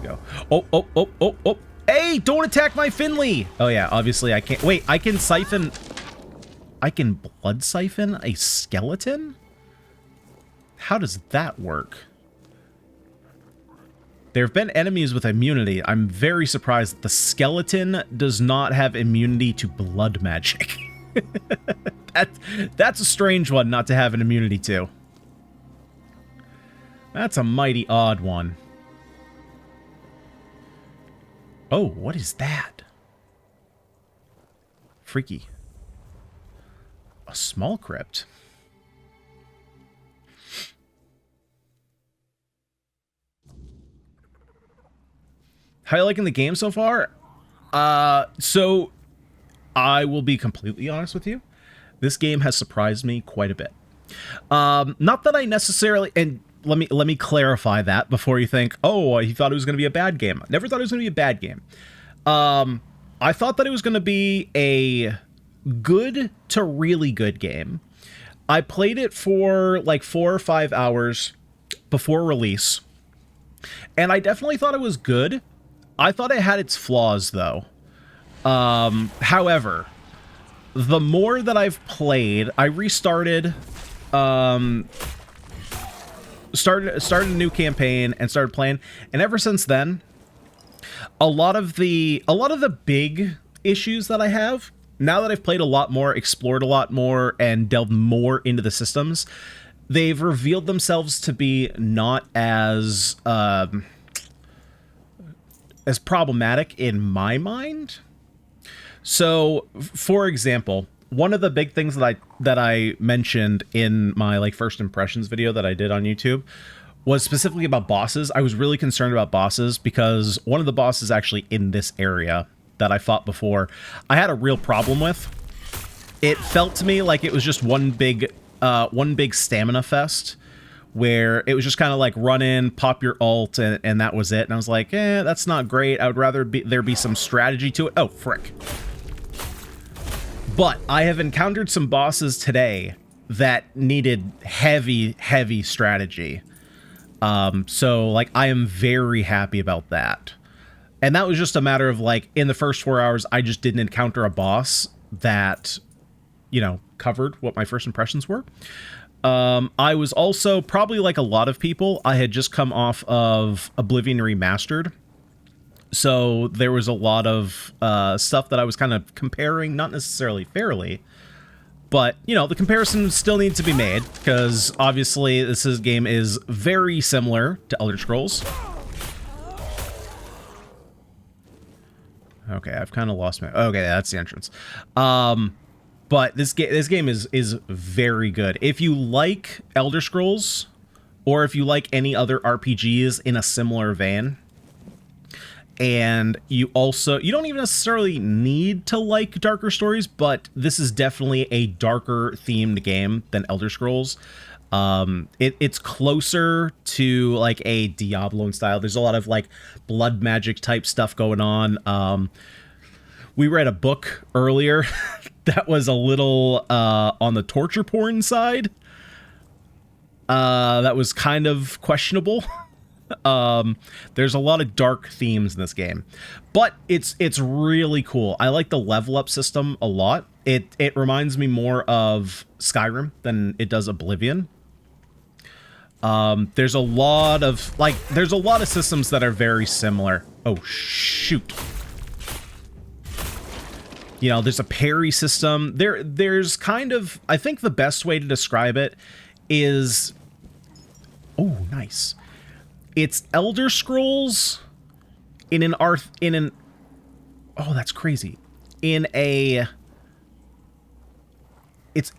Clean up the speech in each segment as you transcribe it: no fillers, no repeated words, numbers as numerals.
go. Oh, oh, oh, oh, oh. Hey, don't attack my Finley! Oh yeah, obviously I can't. Wait, I can siphon... I can blood siphon a skeleton? How does that work? There have been enemies with immunity. I'm very surprised that the skeleton does not have immunity to blood magic. That's a strange one not to have an immunity to. That's a mighty odd one. Oh, what is that? Freaky. A small crypt. How are you liking the game so far? So I will be completely honest with you. This game has surprised me quite a bit. Not that I necessarily, and let me clarify that before you think, oh, he thought it was going to be a bad game. I never thought it was going to be a bad game. I thought that it was going to be a good to really good game. I played it for like 4 or 5 hours before release, and I definitely thought it was good. I thought it had its flaws, though. However, the more that I've played, I restarted, started a new campaign and started playing, and ever since then, a lot of the big issues that I have, now that I've played a lot more, explored a lot more, and delved more into the systems, they've revealed themselves to be not as problematic in my mind. So, for example, one of the big things that I mentioned in my like first impressions video that I did on YouTube was specifically about bosses. I was really concerned about bosses because one of the bosses actually in this area that I fought before, I had a real problem with. It felt to me like it was just one big stamina fest, where it was just kind of like run in, pop your ult, and that was it. And I was like, that's not great. I would rather there be some strategy to it. Oh, frick. But I have encountered some bosses today that needed heavy strategy. So, like, I am very happy about that. And that was just a matter of, like, in the first 4 hours, I just didn't encounter a boss that, you know, covered what my first impressions were. I was also, probably like a lot of people, I had just come off of Oblivion Remastered. So there was a lot of stuff that I was kind of comparing, not necessarily fairly, but, you know, the comparison still needs to be made, because obviously this game is very similar to Elder Scrolls. Okay, I've kind of lost my... Okay, that's the entrance. But this game is very good. If you like Elder Scrolls, or if you like any other RPGs in a similar vein, and you don't even necessarily need to like darker stories, but this is definitely a darker themed game than Elder Scrolls. It's closer to like a Diablo style. There's a lot of like blood magic type stuff going on. We read a book earlier that was a little on the torture porn side. That was kind of questionable. There's a lot of dark themes in this game, but it's really cool. I like the level up system a lot. It reminds me more of Skyrim than it does Oblivion. There's a lot of systems that are very similar. Oh shoot. You know, there's a parry system. There's kind of, I think the best way to describe it is, oh, nice. It's Elder Scrolls oh, that's crazy. It's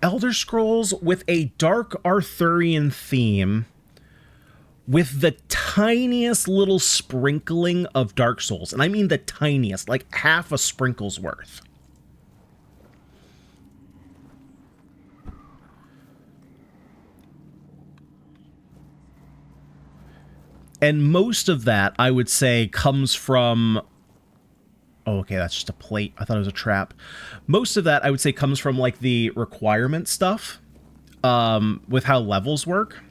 Elder Scrolls with a dark Arthurian theme with the tiniest little sprinkling of Dark Souls. And I mean the tiniest, like half a sprinkle's worth. And most of that, I would say, comes from... Oh, okay, that's just a plate. I thought it was a trap. Most of that, I would say, comes from, like, the requirement stuff, with how levels work.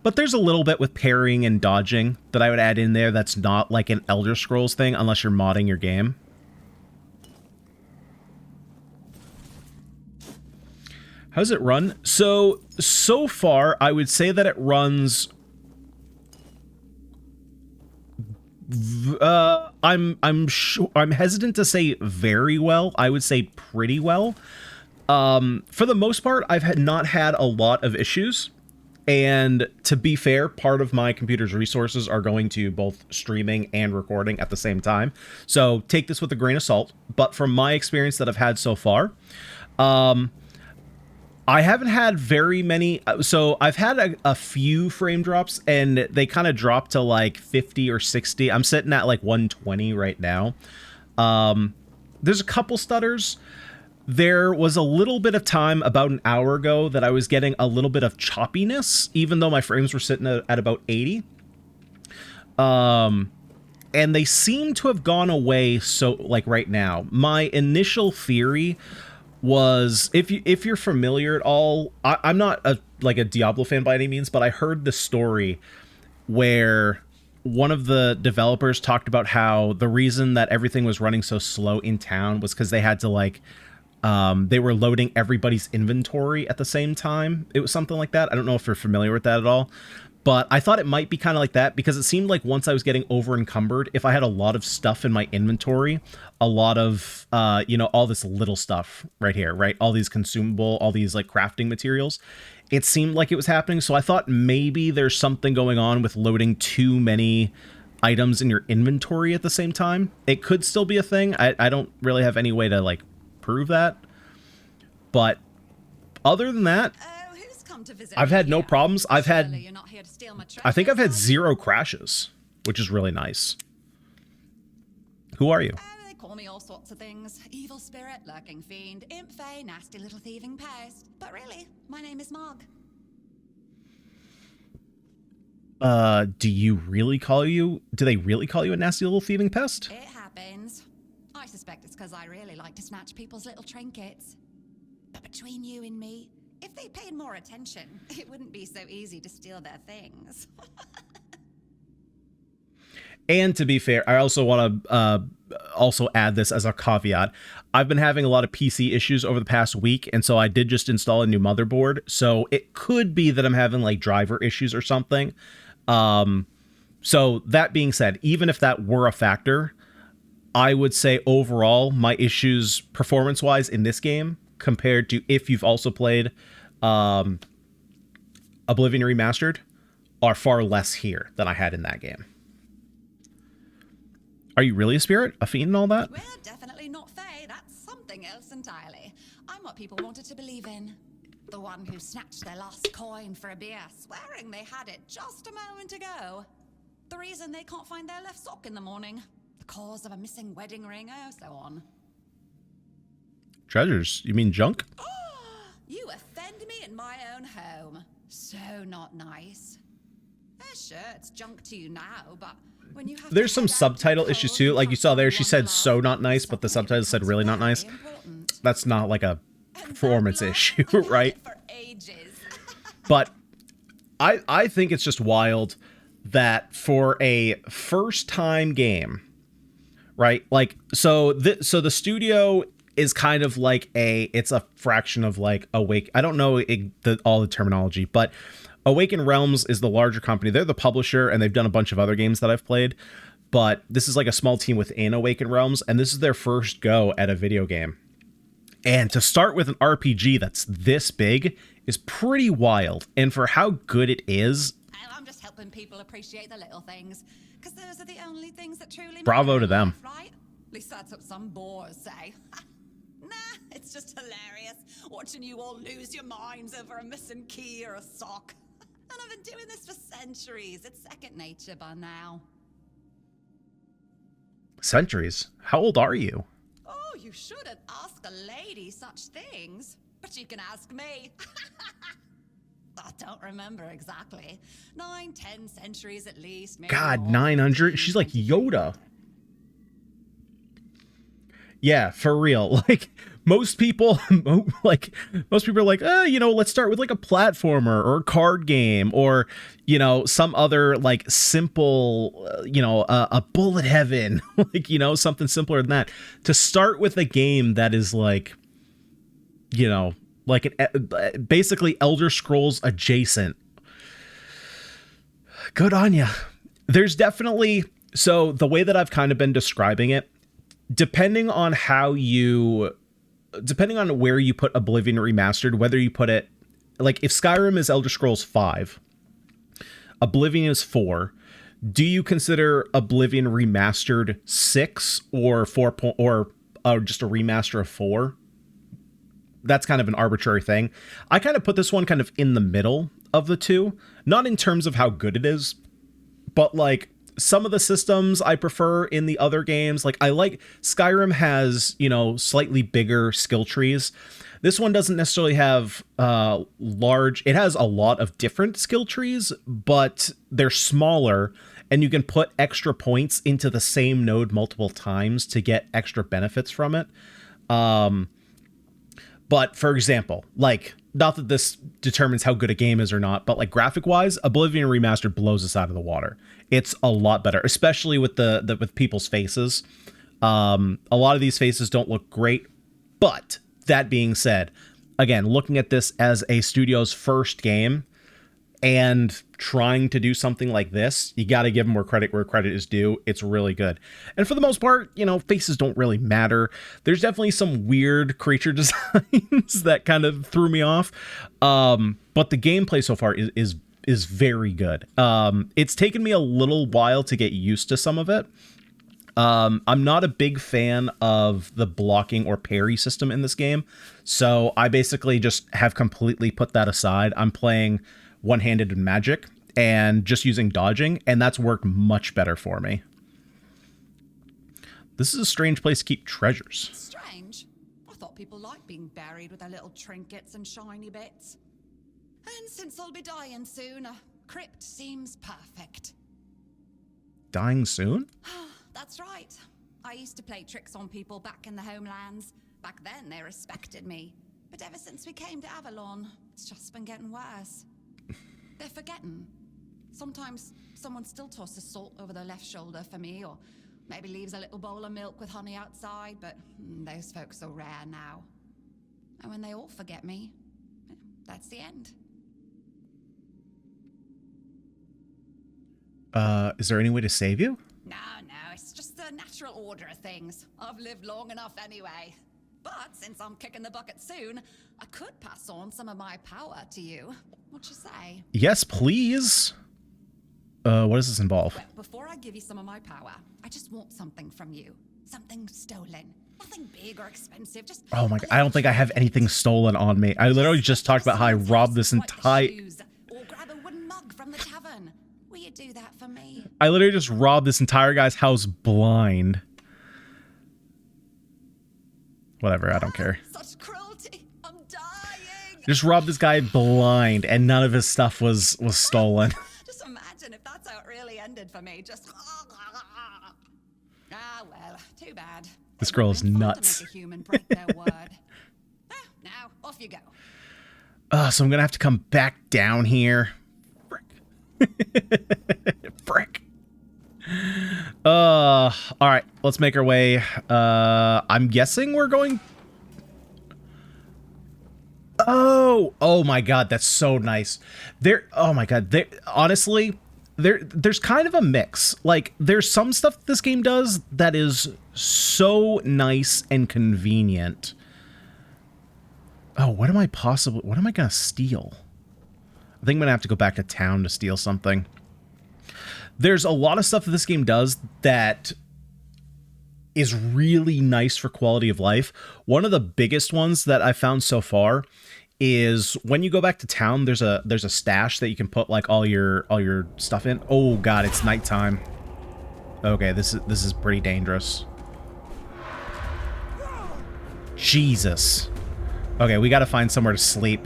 But there's a little bit with parrying and dodging that I would add in there that's not like an Elder Scrolls thing unless you're modding your game. How does it run? So far, I would say that it runs... I'm hesitant to say very well. I would say pretty well. For the most part, I've not had a lot of issues. And to be fair, part of my computer's resources are going to both streaming and recording at the same time. So take this with a grain of salt. But from my experience that I've had so far, I haven't had very many. So I've had a few frame drops, and they kind of dropped to like 50 or 60. I'm sitting at like 120 right now. There's a couple stutters. There was a little bit of time about an hour ago that I was getting a little bit of choppiness, even though my frames were sitting at about 80. And they seem to have gone away. So like right now, my initial theory was, if you're familiar at all, I'm not a Diablo fan by any means, but I heard the story where one of the developers talked about how the reason that everything was running so slow in town was because they had to they were loading everybody's inventory at the same time. It was something like that. I don't know if you're familiar with that at all, but I thought it might be kind of like that because it seemed like once I was getting over encumbered, if I had a lot of stuff in my inventory, a lot of, all this little stuff right here, right? All these consumable, all these like crafting materials, it seemed like it was happening. So I thought maybe there's something going on with loading too many items in your inventory at the same time. It could still be a thing. I don't really have any way to like prove that. But other than that, I've had no problems. I think I've had 0 crashes, which is really nice. Who are you? They call me all sorts of things. Evil spirit, lurking fiend, imp fae, nasty little thieving pest. But really, my name is Marg. Do they really call you a nasty little thieving pest? It happens. I suspect it's because I really like to snatch people's little trinkets. But between you and me, if they paid more attention, it wouldn't be so easy to steal their things. And to be fair, I also want to also add this as a caveat. I've been having a lot of PC issues over the past week, and so I did just install a new motherboard. So it could be that I'm having like driver issues or something. So that being said, even if that were a factor, I would say overall my issues performance-wise in this game compared to if you've also played Oblivion Remastered are far less here than I had in that game. Are you really a spirit? A fiend and all that? We're definitely not fae. That's something else entirely. I'm what people wanted to believe in. The one who snatched their last coin for a beer, swearing they had it just a moment ago. The reason they can't find their left sock in the morning. The cause of a missing wedding ring, oh, so on. Treasures? You mean junk? You offend me in my own home. So not nice. Sure, it's junk to you now, but when you have there's some subtitle issues too. Like you saw there, she said so not nice, but the subtitle said really not nice. That's not like a performance issue, right? But I think it's just wild that for a first time game, right? Like, so the studio is kind of like it's a fraction of like Awake. I don't know all the terminology, but Awaken Realms is the larger company. They're the publisher, and they've done a bunch of other games that I've played. But this is like a small team within Awaken Realms, and this is their first go at a video game. And to start with an RPG that's this big is pretty wild. And for how good it is, I'm just helping people appreciate the little things, because those are the only things that truly matter. Bravo to them. Life, right? At least that's what some boars say. Nah, it's just hilarious watching you all lose your minds over a missing key or a sock. And I've been doing this for centuries. It's second nature by now. Centuries? How old are you? Oh, you shouldn't ask a lady such things. But you can ask me. I don't remember exactly. 9, 10 centuries at least. Maybe God, more. 900? She's like Yoda. Yeah, for real. Like, most people like most people are like, you know, let's start with like a platformer or a card game or, you know, some other like simple, you know, a bullet heaven, like, you know, something simpler than that. To start with a game that is like, you know, like basically Elder Scrolls adjacent. Good on ya. There's definitely, so the way that I've kind of been describing it, depending on where you put Oblivion Remastered, whether you put it, like if Skyrim is Elder Scrolls 5, Oblivion is 4, do you consider Oblivion Remastered 6 or 4 or just a remaster of 4? That's kind of an arbitrary thing. I kind of put this one kind of in the middle of the two, not in terms of how good it is, but like some of the systems I prefer in the other games. Like I like Skyrim has, you know, slightly bigger skill trees. This one doesn't necessarily have it has a lot of different skill trees, but they're smaller and you can put extra points into the same node multiple times to get extra benefits from it. But for example, like, not that this determines how good a game is or not, but like graphic wise, Oblivion Remastered blows us out of the water. It's a lot better, especially with with people's faces. A lot of these faces don't look great, but that being said, again, looking at this as a studio's first game and trying to do something like this, you got to give them where credit is due. It's really good. And for the most part, you know, faces don't really matter. There's definitely some weird creature designs that kind of threw me off. But the gameplay so far is very good. It's taken me a little while to get used to some of it. I'm not a big fan of the blocking or parry system in this game. So I basically just have completely put that aside. I'm playing one-handed magic and just using dodging, and that's worked much better for me. This is a strange place to keep treasures. Strange? I thought people liked being buried with their little trinkets and shiny bits. And since I'll be dying soon, a crypt seems perfect. Dying soon? That's right. I used to play tricks on people back in the homelands. Back then, they respected me. But ever since we came to Avalon, it's just been getting worse. They're forgetting. Sometimes someone still tosses salt over their left shoulder for me, or maybe leaves a little bowl of milk with honey outside, but those folks are rare now. And when they all forget me, that's the end. Is there any way to save you? No, it's just the natural order of things. I've lived long enough anyway. But since I'm kicking the bucket soon, I could pass on some of my power to you. What you say? Yes, please. What does this involve? Well, before I give you some of my power, I just want something from you. Something stolen. Nothing big or expensive. Just oh my god, I don't think I have anything stolen on me. I literally just talked about how I robbed this entire... Or grab a wooden mug from the tavern. Will you do that for me? I literally just robbed this entire guy's house blind. Whatever, I don't care. Such cruelty. I'm dying. Just robbed this guy blind, and none of his stuff was stolen. Just imagine if that's how it really ended for me. Just well, too bad. This girl is nuts. To make a human break their word. Now off you go. So I'm gonna have to come back down here. Frick. Frick. All right, let's make our way. I'm guessing we're going. Oh my god, that's so nice. Oh my god, honestly, there's kind of a mix. Like, there's some stuff this game does that is so nice and convenient. Oh, what am I gonna steal? I think I'm gonna have to go back to town to steal something. There's a lot of stuff that this game does that is really nice for quality of life. One of the biggest ones that I found so far is when you go back to town, there's a stash that you can put like all your stuff in. Oh god, it's nighttime. Okay, this is pretty dangerous. Jesus. Okay, we got to find somewhere to sleep.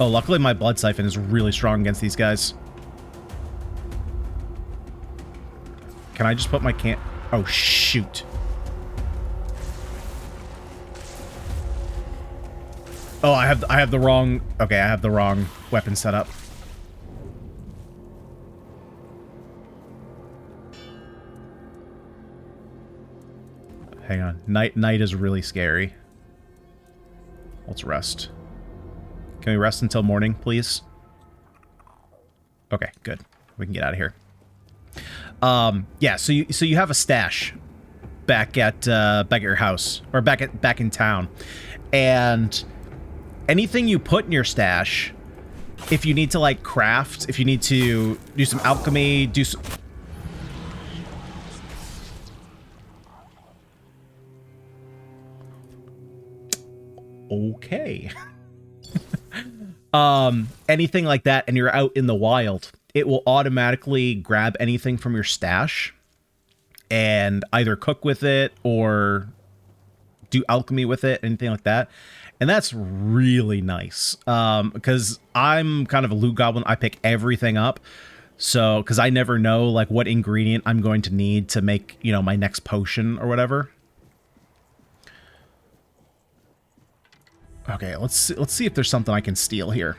Oh, luckily my blood siphon is really strong against these guys. Can I just put my Oh, shoot. Oh, I have the wrong... Okay, I have the wrong weapon set up. Hang on. Night is really scary. Let's rest. Can we rest until morning, please? Okay, good. We can get out of here. Yeah, so you have a stash back at your house, or back in town. And anything you put in your stash, if you need to like craft, if you need to do some alchemy, do some... Okay. Anything like that, and you're out in the wild, it will automatically grab anything from your stash and either cook with it or do alchemy with it, anything like that. And that's really nice. Because I'm kind of a loot goblin. I pick everything up. So, because I never know like what ingredient I'm going to need to make, you know, my next potion or whatever. Okay, let's see if there's something I can steal here.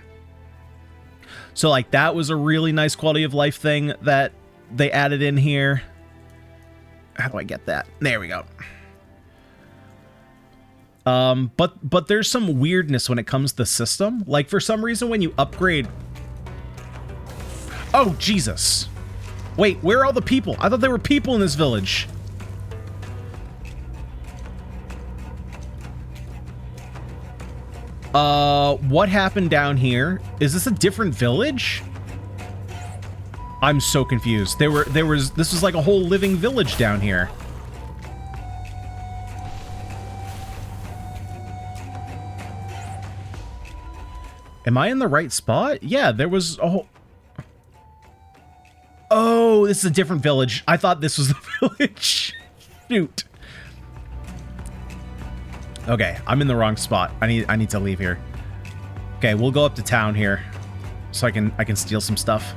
So, like, that was a really nice quality of life thing that they added in here. How do I get that? There we go. But there's some weirdness when it comes to the system. Like, for some reason, when you upgrade... Oh, Jesus. Wait, where are all the people? I thought there were people in this village. What happened down here? Is this a different village? I'm so confused. This was like a whole living village down here. Am I in the right spot? Yeah, there was a whole... Oh, this is a different village. I thought this was the village. Shoot. Okay, I'm in the wrong spot. I need to leave here. Okay, we'll go up to town here, so I can steal some stuff.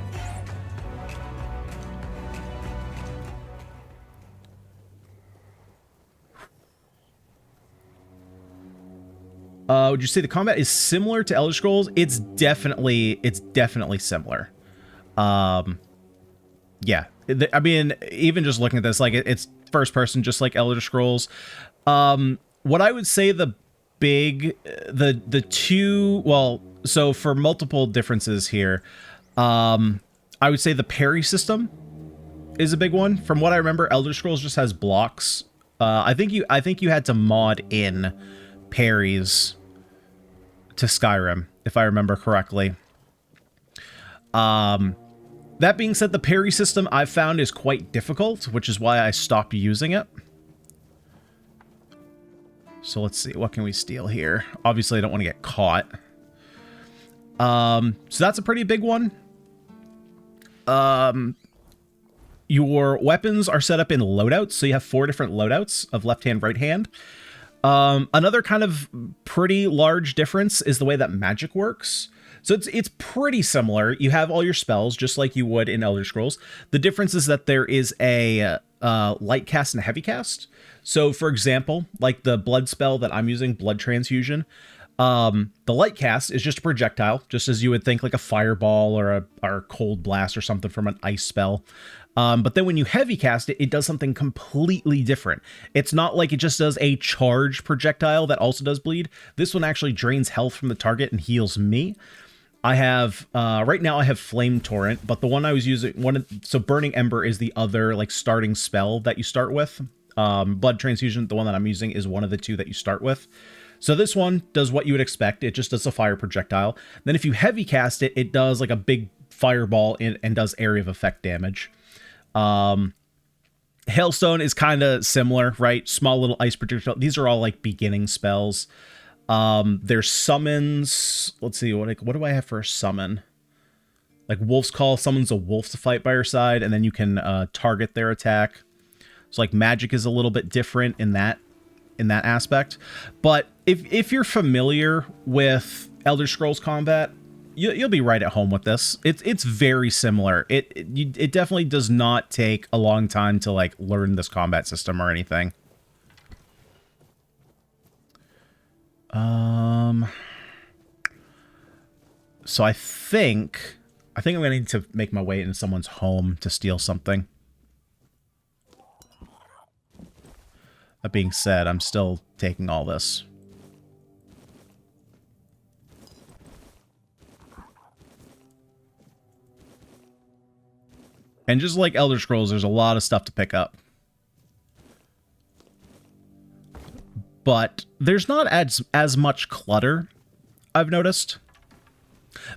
Would you say the combat is similar to Elder Scrolls? It's definitely similar. Yeah, I mean, even just looking at this, like it's first person, just like Elder Scrolls. What I would say the two, well, so for multiple differences here, I would say the parry system is a big one. From what I remember, Elder Scrolls just has blocks. I think you had to mod in parries to Skyrim, if I remember correctly. That being said, the parry system I've found is quite difficult, which is why I stopped using it. So let's see, what can we steal here? Obviously, I don't want to get caught. So that's a pretty big one. Your weapons are set up in loadouts, so you have 4 different loadouts of left hand, right hand. Another kind of pretty large difference is the way that magic works. So it's pretty similar. You have all your spells just like you would in Elder Scrolls. The difference is that there is a light cast and a heavy cast. So for example, like the blood spell that I'm using, Blood Transfusion, the light cast is just a projectile, just as you would think like a fireball or a cold blast or something from an ice spell. But then when you heavy cast it, it does something completely different. It's not like it just does a charged projectile that also does bleed. This one actually drains health from the target and heals me. I have, right now I have Flame Torrent, but the one I was using, so Burning Ember is the other like starting spell that you start with. Blood Transfusion, the one that I'm using, is one of the 2 that you start with. So this one does what you would expect. It just does a fire projectile. Then if you heavy cast it, it does like a big fireball and does area of effect damage. Hailstone is kind of similar, right? Small little ice projectile. These are all like beginning spells. There's summons. Let's see, what do I have for a summon? Like Wolf's Call summons a wolf to fight by your side, and then you can target their attack. So like magic is a little bit different in that aspect. But if you're familiar with Elder Scrolls combat, you'll be right at home with this. It's very similar. It definitely does not take a long time to like learn this combat system or anything. So I think I'm going to need to make my way into someone's home to steal something. That being said, I'm still taking all this. And just like Elder Scrolls, there's a lot of stuff to pick up. But there's not as much clutter, I've noticed.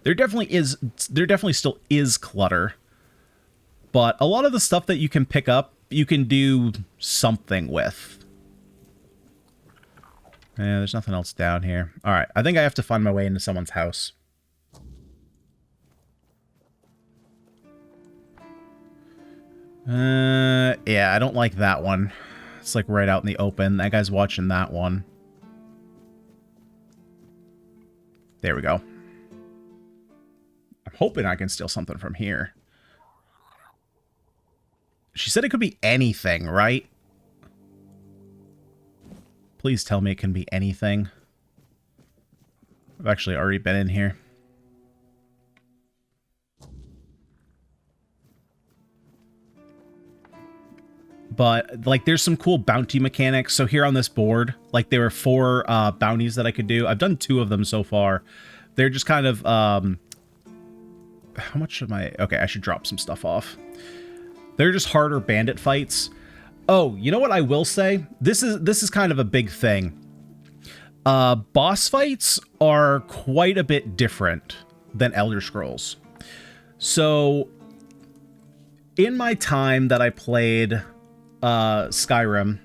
There definitely still is clutter. But a lot of the stuff that you can pick up, you can do something with. Yeah, there's nothing else down here. All right, I think I have to find my way into someone's house. Yeah, I don't like that one. It's like right out in the open. That guy's watching that one. There we go. I'm hoping I can steal something from here. She said it could be anything, right? Please tell me it can be anything. I've actually already been in here. But, like, there's some cool bounty mechanics. So here on this board, like, there were 4 bounties that I could do. I've done 2 of them so far. They're just kind of, how much am I... Okay, I should drop some stuff off. They're just harder bandit fights. Oh, you know what I will say? This is kind of a big thing. Boss fights are quite a bit different than Elder Scrolls. So, in my time that I played... Skyrim,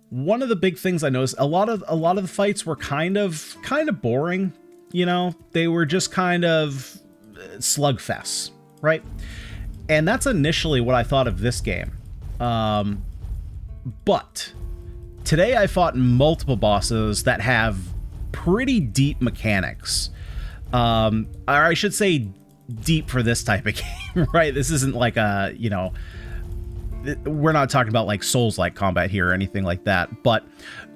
one of the big things I noticed, a lot of the fights were kind of boring, you know. They were just kind of slugfests, right? And that's initially what I thought of this game. But today I fought multiple bosses that have pretty deep mechanics. Or I should say deep for this type of game, right? This isn't like a, you know, we're not talking about like Souls-like combat here or anything like that. But,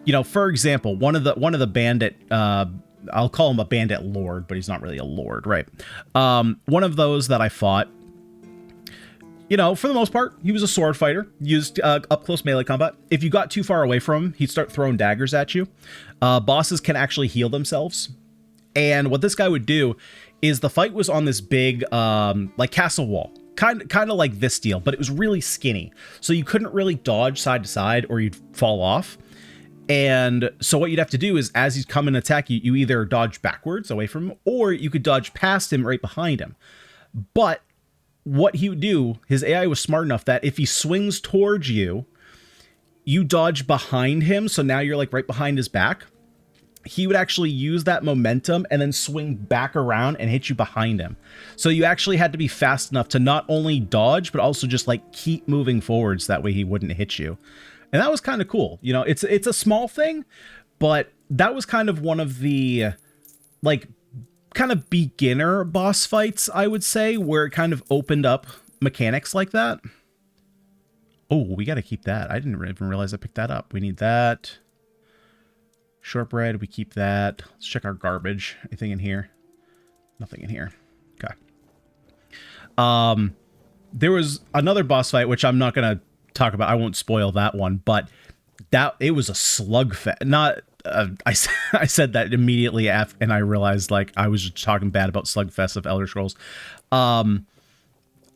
you know, for example, one of the bandit, I'll call him a bandit lord, but he's not really a lord, right? One of those that I fought, you know, for the most part, he was a sword fighter, used up-close melee combat. If you got too far away from him, he'd start throwing daggers at you. Bosses can actually heal themselves. And what this guy would do is the fight was on this big, like, castle wall. Kind of like this deal, but it was really skinny. So you couldn't really dodge side to side or you'd fall off. And so what you'd have to do is as he's coming to attack you, you either dodge backwards away from him or you could dodge past him right behind him. But what he would do, his AI was smart enough that if he swings towards you, you dodge behind him. So now you're like right behind his back. He would actually use that momentum and then swing back around and hit you behind him. So you actually had to be fast enough to not only dodge, but also just like keep moving forwards. That way he wouldn't hit you. And that was kind of cool. You know, it's a small thing, but that was kind of one of the like kind of beginner boss fights, I would say, where it kind of opened up mechanics like that. Oh, we got to keep that. I didn't even realize I picked that up. We need that. Shortbread, we keep that. Let's check our garbage. Anything in here? Nothing in here. Okay. There was another boss fight, which I'm not going to talk about. I won't spoil that one, but it was a slugfest. Not, I said that immediately after, and I realized like I was just talking bad about Slugfest of Elder Scrolls.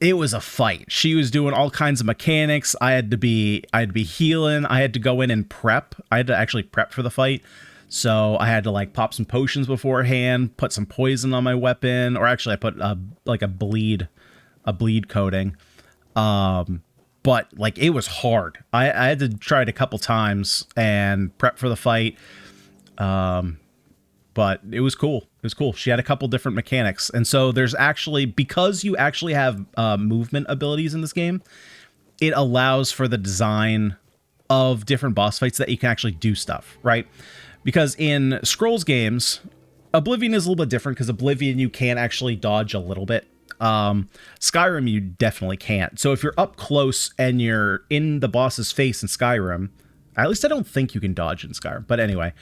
It was a fight. She was doing all kinds of mechanics. I had to be healing. I had to go in and prep. I had to actually prep for the fight. So I had to like pop some potions beforehand, put some poison on my weapon, or actually I put like a bleed coating. But like it was hard. I had to try it a couple times and prep for the fight. But it was cool. It was cool. She had a couple different mechanics. And so there's actually, because you actually have movement abilities in this game, it allows for the design of different boss fights that you can actually do stuff, right? Because in Scrolls games, Oblivion is a little bit different because Oblivion, you can actually dodge a little bit. Skyrim, you definitely can't. So if you're up close and you're in the boss's face in Skyrim, at least I don't think you can dodge in Skyrim. But anyway,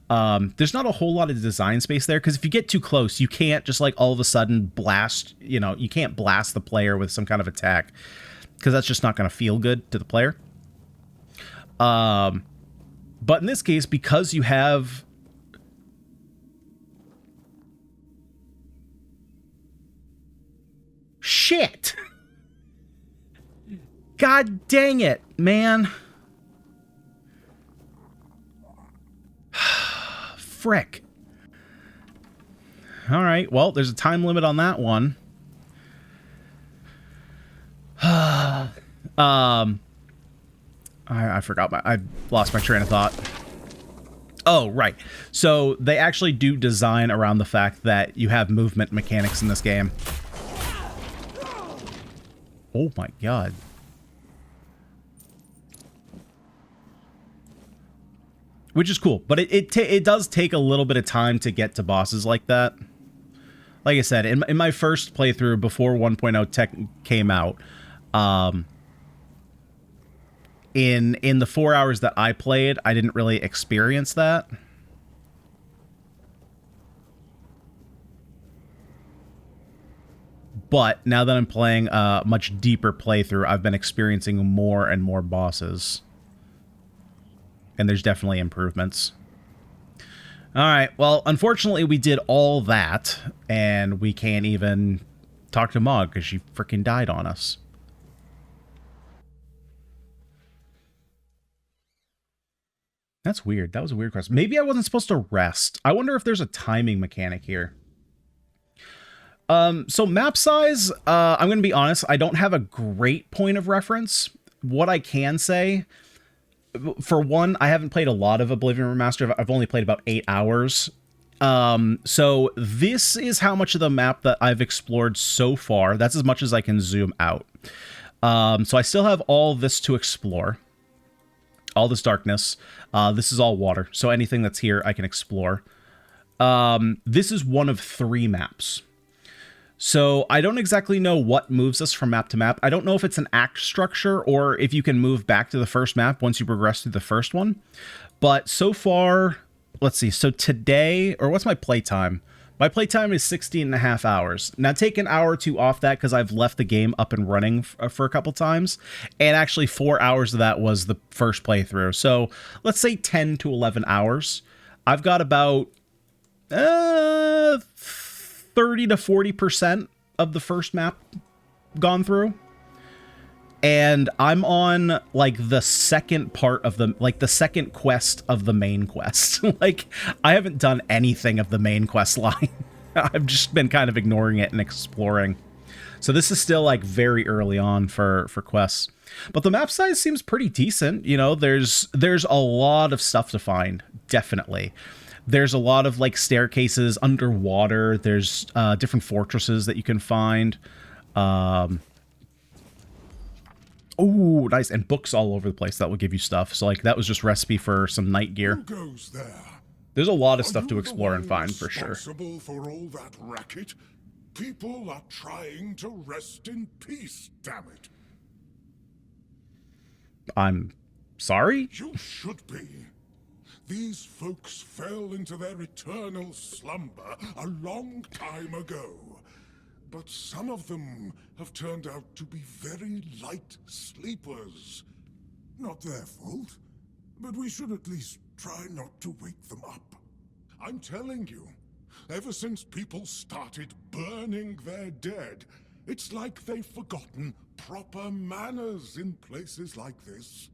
There's not a whole lot of design space there, because if you get too close, you can't just like all of a sudden blast, you can't blast the player with some kind of attack, because that's just not going to feel good to the player. But in this case, because you have... Shit! God dang it, man. Frick. Alright, well, there's a time limit on that one. I forgot I lost my train of thought. Oh, right. So they actually do design around the fact that you have movement mechanics in this game. Oh my god. Which is cool, but it does take a little bit of time to get to bosses like that. Like I said, in my first playthrough before 1.0 tech came out, in the 4 hours that I played, I didn't really experience that. But now that I'm playing a much deeper playthrough, I've been experiencing more and more bosses. And there's definitely improvements. Alright, well, unfortunately we did all that, and we can't even talk to Mog because she freaking died on us. That's weird. That was a weird question. Maybe I wasn't supposed to rest. I wonder if there's a timing mechanic here. So map size, I'm going to be honest, I don't have a great point of reference. What I can say, for one, I haven't played a lot of Oblivion Remastered. I've only played about 8 hours. So this is how much of the map that I've explored so far. That's as much as I can zoom out. So I still have all this to explore. All this darkness. This is all water. So anything that's here, I can explore. This is one of 3 maps. So I don't exactly know what moves us from map to map. I don't know if it's an act structure or if you can move back to the first map once you progress through the first one. But so far, let's see. So today, or what's my playtime? My playtime is 16.5 hours. Now take an hour or 2 off that because I've left the game up and running for a couple times. And actually 4 hours of that was the first playthrough. So let's say 10 to 11 hours. I've got about 30 to 40% of the first map gone through. And I'm on like the second part of the second quest of the main quest. Like I haven't done anything of the main quest line. I've just been kind of ignoring it and exploring. So this is still like very early on for quests. But the map size seems pretty decent. You know, there's a lot of stuff to find, definitely. There's a lot of like staircases underwater. There's different fortresses that you can find. Oh, nice. And books all over the place that will give you stuff. So like that was just recipe for some night gear. Who goes there? There's a lot of stuff to explore and find for sure. Responsible for all that racket? People are trying to rest in peace, damn it. I'm sorry? You should be. These folks fell into their eternal slumber a long time ago. But some of them have turned out to be very light sleepers. Not their fault, but we should at least try not to wake them up. I'm telling you, ever since people started burning their dead, it's like they've forgotten proper manners in places like this.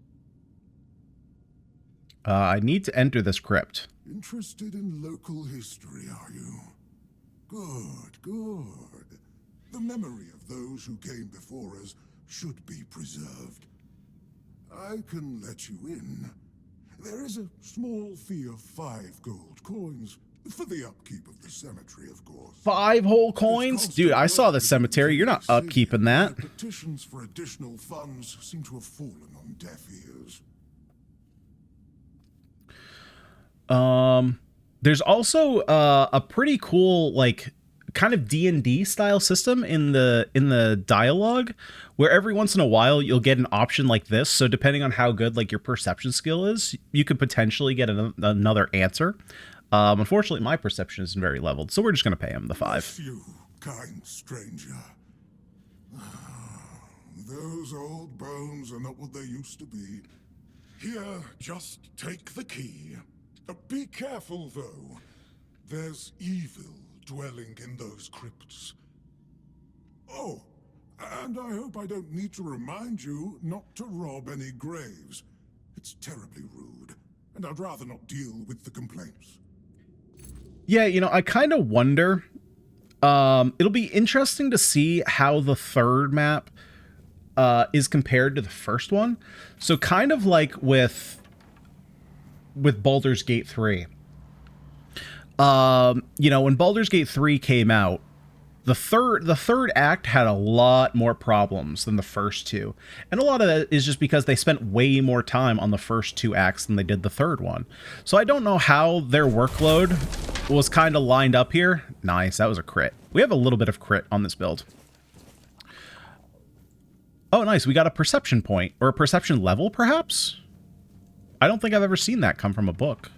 I need to enter this crypt. Interested in local history, are you? Good, good. The memory of those who came before us should be preserved. I can let you in. There is a small fee of 5 gold coins for the upkeep of the cemetery, of course. 5 whole coins? Dude, I saw the cemetery. You're not upkeeping that. Petitions for additional funds seem to have fallen on deaf ears. There's also a pretty cool like kind of D&D style system in the dialogue, where every once in a while you'll get an option like this. So depending on how good like your perception skill is, you could potentially get another answer. Unfortunately, my perception isn't very leveled, so we're just going to pay him the 5. Bless you, kind stranger. Those old bones are not what they used to be. Here, just take the key. Be careful, though. There's evil dwelling in those crypts. Oh, and I hope I don't need to remind you not to rob any graves. It's terribly rude, and I'd rather not deal with the complaints. Yeah, you know, I kind of wonder. It'll be interesting to see how the third map is compared to the first one. So kind of like with Baldur's Gate 3. You know, when Baldur's Gate 3 came out, the third act had a lot more problems than the first two. And a lot of that is just because they spent way more time on the first 2 acts than they did the third one. So I don't know how their workload was kind of lined up here. Nice, that was a crit. We have a little bit of crit on this build. Oh, nice, we got a perception point, or a perception level, perhaps? I don't think I've ever seen that come from a book.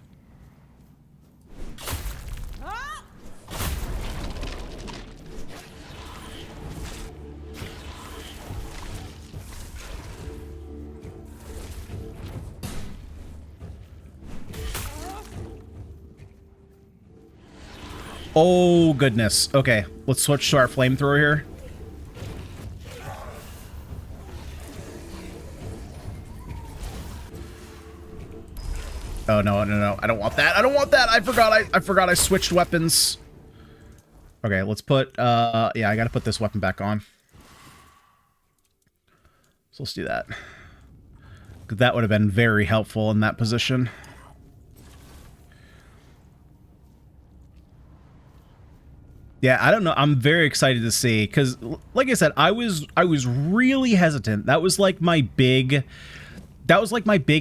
Oh, goodness. Okay, let's switch to our flamethrower here. Oh, no, no, no. I don't want that. I don't want that. I forgot I switched weapons. Okay, let's put, yeah, I gotta put this weapon back on. So let's do that. That would have been very helpful in that position. Yeah, I don't know. I'm very excited to see, because like I said, I was really hesitant. That was like my big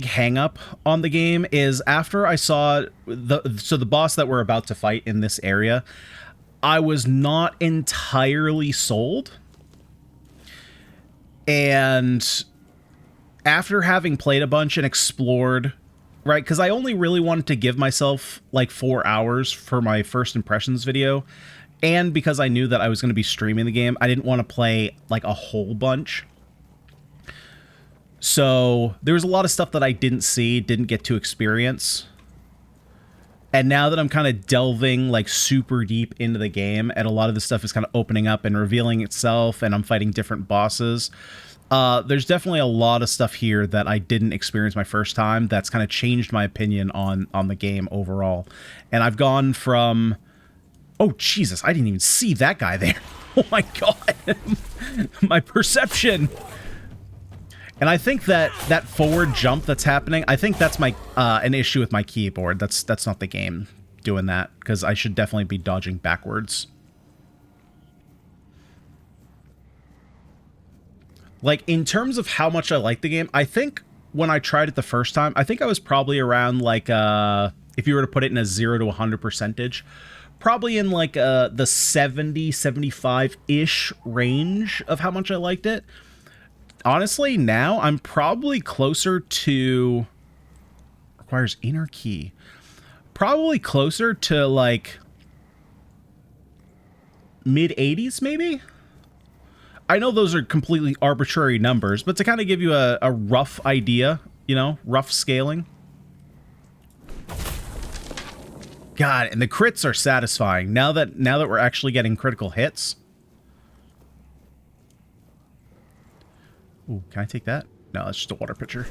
hang up on the game, is after I saw the boss that we're about to fight in this area, I was not entirely sold. And after having played a bunch and explored, right, because I only really wanted to give myself like 4 hours for my first impressions video. And because I knew that I was going to be streaming the game, I didn't want to play like a whole bunch. So there was a lot of stuff that I didn't see, didn't get to experience. And now that I'm kind of delving like super deep into the game, and a lot of the stuff is kind of opening up and revealing itself, and I'm fighting different bosses, there's definitely a lot of stuff here that I didn't experience my first time that's kind of changed my opinion on the game overall. And I've gone from... Oh, Jesus, I didn't even see that guy there. Oh my god. My perception. And I think that forward jump that's happening, I think that's my an issue with my keyboard. That's not the game doing that, because I should definitely be dodging backwards. Like, in terms of how much I like the game, I think when I tried it the first time, I think I was probably around like if you were to put it in a 0 to 100 percentage, probably in like the 70, 75-ish range of how much I liked it. Honestly, now I'm probably closer to... Requires inner key. Probably closer to like mid-80s, maybe? I know those are completely arbitrary numbers, but to kind of give you a rough idea, you know, rough scaling. God, and the crits are satisfying now that we're actually getting critical hits. Ooh, can I take that? No, that's just a water pitcher.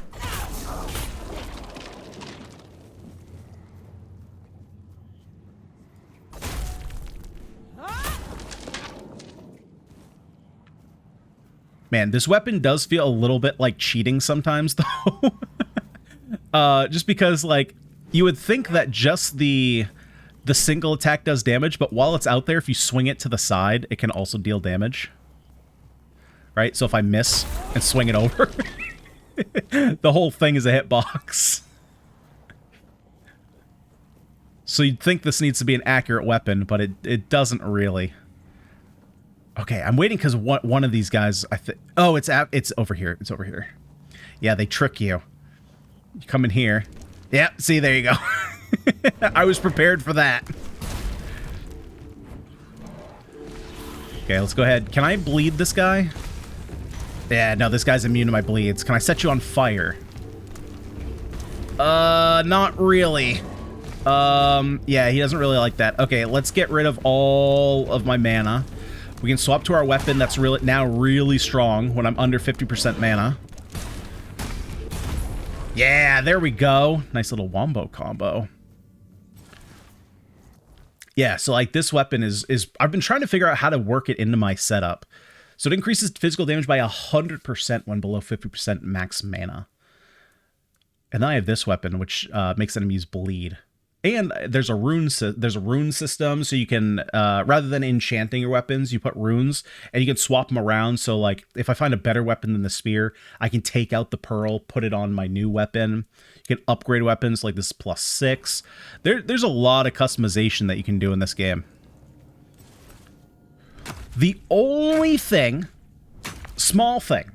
Man, this weapon does feel a little bit like cheating sometimes, though. Just because, like, you would think that just the single attack does damage, but while it's out there, if you swing it to the side, it can also deal damage. Right? So if I miss and swing it over, the whole thing is a hitbox. So you'd think this needs to be an accurate weapon, but it doesn't really. Okay, I'm waiting because one of these guys, I think... Oh, it's over here. It's over here. Yeah, they trick you. You come in here. Yeah, see, there you go. I was prepared for that. Okay, let's go ahead. Can I bleed this guy? Yeah, no, this guy's immune to my bleeds. Can I set you on fire? Not really. Yeah, he doesn't really like that. Okay, let's get rid of all of my mana. We can swap to our weapon that's now really strong when I'm under 50% mana. Yeah, there we go. Nice little wombo combo. Yeah, so like this weapon is I've been trying to figure out how to work it into my setup. So it increases physical damage by 100% when below 50% max mana. And then I have this weapon, which makes enemies bleed. And there's a rune system, so you can rather than enchanting your weapons, you put runes, and you can swap them around. So like if I find a better weapon than the spear, I can take out the pearl, put it on my new weapon. You can upgrade weapons like this +6. There's a lot of customization that you can do in this game. The only thing, small thing,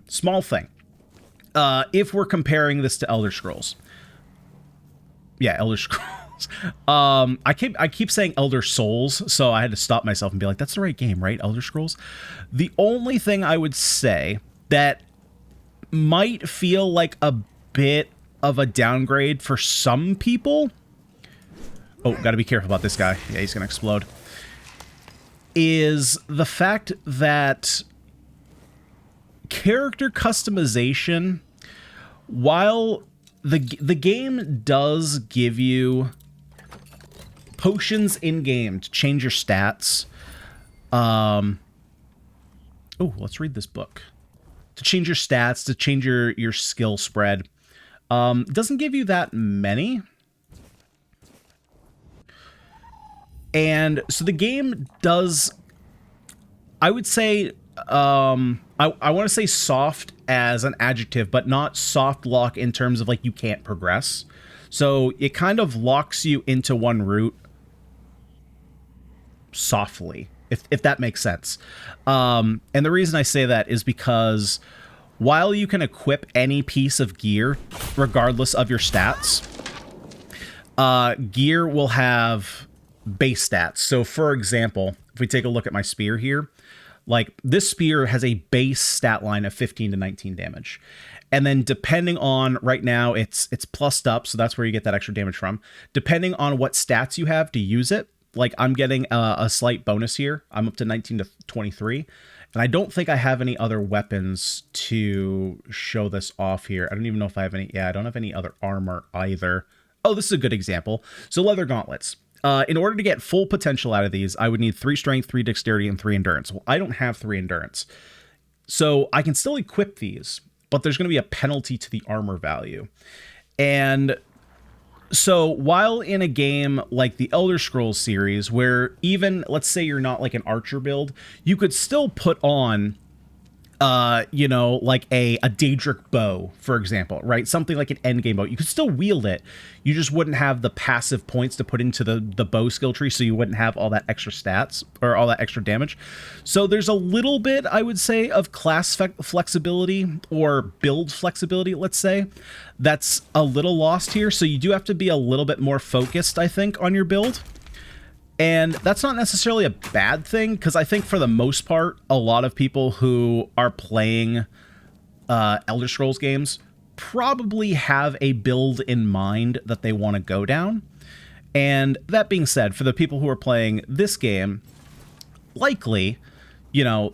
if we're comparing this to Elder Scrolls. Yeah, Elder Scrolls. I keep saying Elder Souls, so I had to stop myself and be like, that's the right game, right? Elder Scrolls. The only thing I would say that might feel like a bit of a downgrade for some people. Oh, gotta be careful about this guy. Yeah, he's gonna explode. Is the fact that character customization, while the game does give you potions in game to change your stats. Oh, let's read this book. To change your stats, to change your skill spread. It doesn't give you that many. And so the game does, I would say, I want to say soft as an adjective, but not soft lock in terms of like you can't progress. So it kind of locks you into one route softly, if that makes sense. And the reason I say that is because while you can equip any piece of gear, regardless of your stats, gear will have base stats. So for example, if we take a look at my spear here, like this spear has a base stat line of 15 to 19 damage. And then depending on, right now it's plussed up, so that's where you get that extra damage from. Depending on what stats you have to use it, like I'm getting a slight bonus here. I'm up to 19 to 23. And I don't think I have any other weapons to show this off here. I don't even know if I have any. Yeah, I don't have any other armor either. Oh, this is a good example. So leather gauntlets. In order to get full potential out of these, I would need 3 strength, 3 dexterity, and 3 endurance. Well, I don't have 3 endurance. So I can still equip these, but there's going to be a penalty to the armor value. And so while in a game like the Elder Scrolls series, where even, let's say you're not like an archer build, you could still put on, you know, like a Daedric bow, for example, right? Something like an endgame bow. You could still wield it. You just wouldn't have the passive points to put into the bow skill tree, so you wouldn't have all that extra stats or all that extra damage. So there's a little bit, I would say, of class flexibility or build flexibility, let's say, that's a little lost here. So you do have to be a little bit more focused, I think, on your build. And that's not necessarily a bad thing, because I think for the most part, a lot of people who are playing Elder Scrolls games probably have a build in mind that they want to go down. And that being said, for the people who are playing this game, likely, you know,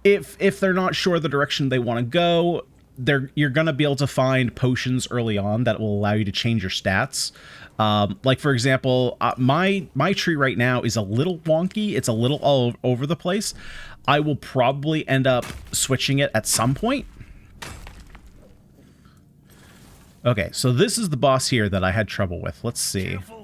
if they're not sure the direction they want to go, you're going to be able to find potions early on that will allow you to change your stats. Like, for example, my tree right now is a little wonky. It's a little all over the place. I will probably end up switching it at some point. Okay, so this is the boss here that I had trouble with. Let's see. Careful.